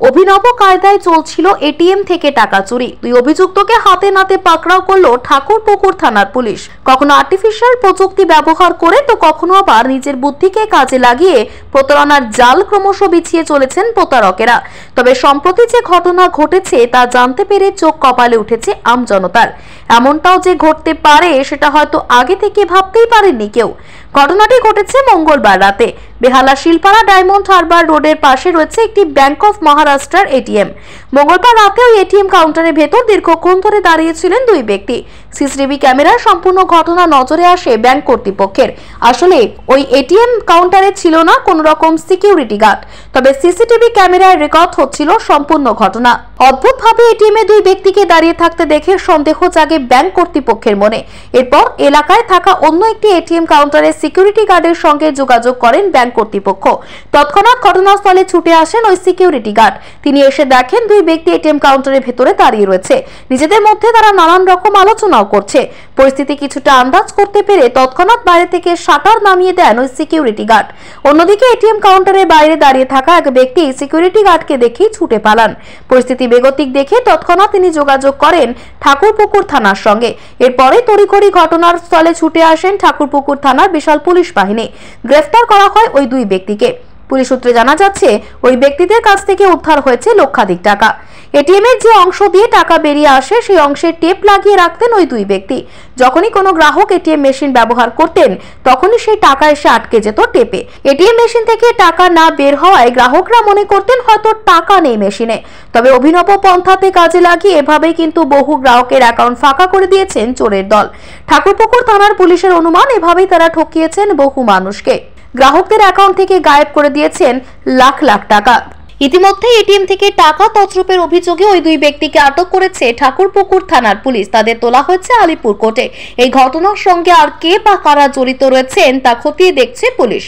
অভিনব কায়দায় চলছিল এটিএম থেকে টাকা চুরি। দুই অভিযুক্তকে হাতে নাতে পাকড়াও করলো ঠাকুরপুকুর থানার পুলিশ। কখনো আর্টিফিশিয়াল প্রযুক্তি ব্যবহার করে তো কখনো আবার নিজের বুদ্ধিকে কাজে লাগিয়ে প্রতারণার জাল ক্রমশ বিছিয়ে চলেছেন প্রতারকেরা। তবে সম্প্রতি যে ঘটনা ঘটেছে তা জানতে পেরে চোখ কপালে উঠেছে আমজনতার। এমনটাও যে ঘটতে পারে সেটা হয়তো আগে থেকে ভাবতেই পারেননি কেউ। ঘটনাটি ঘটেছে মঙ্গলবার রাতে। বেহালা শিলপাড়া ডায়মন্ড হারবার রোডের পাশে রয়েছে একটি ব্যাংক অফ মহারাষ্ট্রের এটিএম। মঙ্গলবার রাতে ওই এটিএম কাউন্টারের ভেতর দীর্ঘক্ষণ ধরে দাঁড়িয়েছিলেন দুই ব্যক্তি। সিসিটিভি ক্যামেরার সম্পূর্ণ ঘটনা নজরে আসে ব্যাংক কর্তৃপক্ষের। আসলে ওই এটিএম কাউন্টারে ছিল না কোন রকম সিকিউরিটি গার্ড, তবে সিসিটিভি ক্যামেরায় রেকর্ড হচ্ছিল সম্পূর্ণ ঘটনা। অদ্ভুতভাবে এটিএম এ দুই ব্যক্তিকে দাঁড়িয়ে থাকতে দেখে সন্দেহ জাগে ব্যাংক কর্তৃপক্ষের মনে। এরপর এলাকায় থাকা অন্য একটি এটিএম কাউন্টারের সিকিউরিটি গার্ডের সঙ্গে যোগাযোগ করেন ব্যাংক কর্তৃপক্ষ। তৎক্ষণাৎ ঘটনাস্থলে ছুটে আসেন ওই সিকিউরিটি গার্ড। তিনি এসে দেখেন দুই ব্যক্তি এটিএম কাউন্টারের ভেতরে দাঁড়িয়ে রয়েছে। নিজেদের মধ্যে তারা নানান রকম আলোচনাও করছে। পরিস্থিতি কিছুটা আন্দাজ করতে পেরে তৎক্ষণাৎ বাইরে থেকে শাটার নামিয়ে দেন ওই সিকিউরিটি গার্ড। অন্যদিকে এটিএম কাউন্টারের বাইরে দাঁড়িয়ে থাকা এক ব্যক্তি সিকিউরিটি গার্ডকে দেখেই ছুটে পালান। পরিস্থিতি বেগতিক দেখে তৎক্ষণাৎ তিনি যোগাযোগ করেন ঠাকুরপুকুর থানার সঙ্গে। এরপরে তড়িঘড়ি ঘটনার স্থলে ছুটে আসেন ঠাকুরপুকুর থানার বিশাল পুলিশ বাহিনী। গ্রেফতার করা হয় ওই দুই ব্যক্তিকে। পুলিশ সূত্রে জানা যাচ্ছে ওই ব্যক্তিদের কাছ থেকে উদ্ধার হয়েছে লক্ষাধিক টাকা। এটিএম এর যে অংশ দিয়ে টাকা বেরিয়ে আসে সেই অংশে টেপ লাগিয়ে রাখতেন ওই দুই ব্যক্তি। যখনই কোনো গ্রাহক এটিএম মেশিন ব্যবহার করতেন তখনই সেই টাকা এসে আটকে যেত টেপে। এটিএম মেশিন থেকে টাকা না বের হওয়ায় গ্রাহকরা মনে করতেন হয়তো টাকা নেই মেশিনে। তবে অভিনব পন্থাতে কাজে লাগিয়ে এভাবেই কিন্তু বহু গ্রাহকের অ্যাকাউন্ট ফাঁকা করে দিয়েছেন চোরের দল। ঠাকুরপুকুর থানার পুলিশের অনুমান এভাবেই তারা ঠকিয়েছেন বহু মানুষকে। গ্রাহকদের অ্যাকাউন্ট থেকে গায়েব করে দিয়েছেন লাখ লাখ টাকা। ইতিমধ্যে এটিএম থেকে টাকা তছরূপের অভিযোগে ওই দুই ব্যক্তিকে আটক করেছে ঠাকুরপুকুর থানার পুলিশ। তাদের তোলা হয়েছে আলিপুর কোর্টে। এই ঘটনার সঙ্গে আর কে বা কারা জড়িত রয়েছেন তা খতিয়ে দেখছে পুলিশ।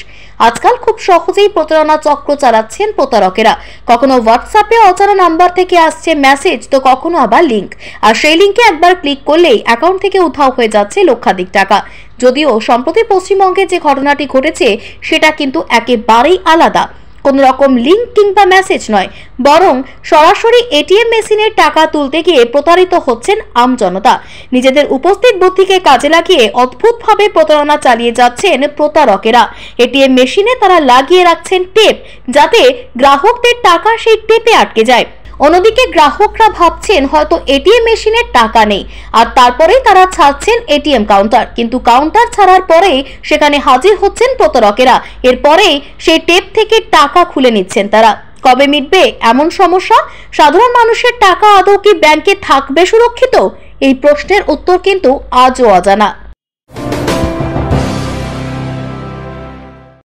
আজকাল খুব সহজেই প্রতারণা চক্র চালাচ্ছেন প্রতারকেরা। কখনো হোয়াটসঅ্যাপে অজানা নাম্বার থেকে আসছে মেসেজ, তো কখনো আবার লিংক। আর সেই লিংকে একবার ক্লিক করলেই অ্যাকাউন্ট থেকে উধাও হয়ে যাচ্ছে লক্ষাধিক টাকা। যদিও সম্প্রতি পশ্চিমবঙ্গে যে ঘটনাটি ঘটেছে সেটা কিন্তু একেবারেই আলাদা। কোন রকম লিংক কিংবা মেসেজ নয়, বরং সরাসরি এটিএম মেশিনের টাকা তুলতে গিয়ে প্রতারিত হচ্ছেন আমজনতা। নিজেদের উপস্থিত বুদ্ধিকে কাজে লাগিয়ে অদ্ভুতভাবে প্রতারণা চালিয়ে যাচ্ছেন প্রতারকেরা। এটিএম মেশিনে তারা লাগিয়ে রাখছেন টেপ, যাতে গ্রাহকদের টাকা সেই টেপে আটকে যায়। অন্যদিকে গ্রাহকরা ভাবছেন হয়তো এটিএম মেশিনের টাকা নেই, আর তারপরেই তারা ছাড়ছেন এটিএম কাউন্টার। কিন্তু কাউন্টার ছাড়ার পরেই সেখানে হাজির হচ্ছেন প্রতারকেরা। এরপরেই সেই টেপ থেকে টাকা খুলে নিচ্ছেন তারা। কবে মিটবে এমন সমস্যা? সাধারণ মানুষের টাকা আদৌ কি ব্যাংকে থাকবে সুরক্ষিত? এই প্রশ্নের উত্তর কিন্তু আজও অজানা।